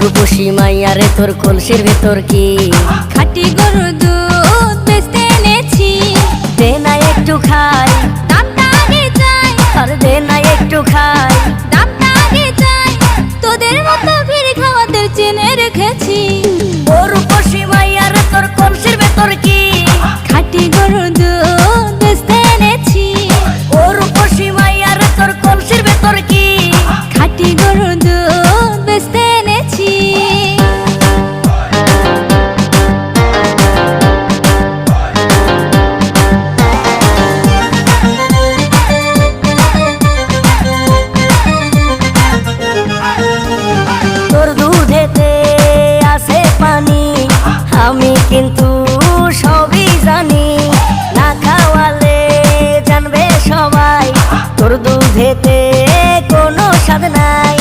রূপসী মাইয়ারে তোর কলসির ভেতর কি খাঁটি গরুর দুধ বেচতে এনেছি। দে না একটু খাই, দামটা আগে চাই, আর দে না একটু খাই। দামটা আগে চাই, তোদের মতো ভিড় খাওয়াদের চেনে রেখেছি। ও রূপসী মাইয়ারে তোর কলসির ভেতর কি খাঁটি গরুর দুধ বেচতে এনেছি। ও রূপসী মাইয়ারে তোর কলসির ভেতর কি খাঁটি গরুর দুধ বেচতে এনেছি। তোর দুধেতে আছে পানি, আমি কিন্তু সবই জানি। না খাওয়ালে জানবে সবাই তোর দুধেতে কোনো স্বাদ নাই।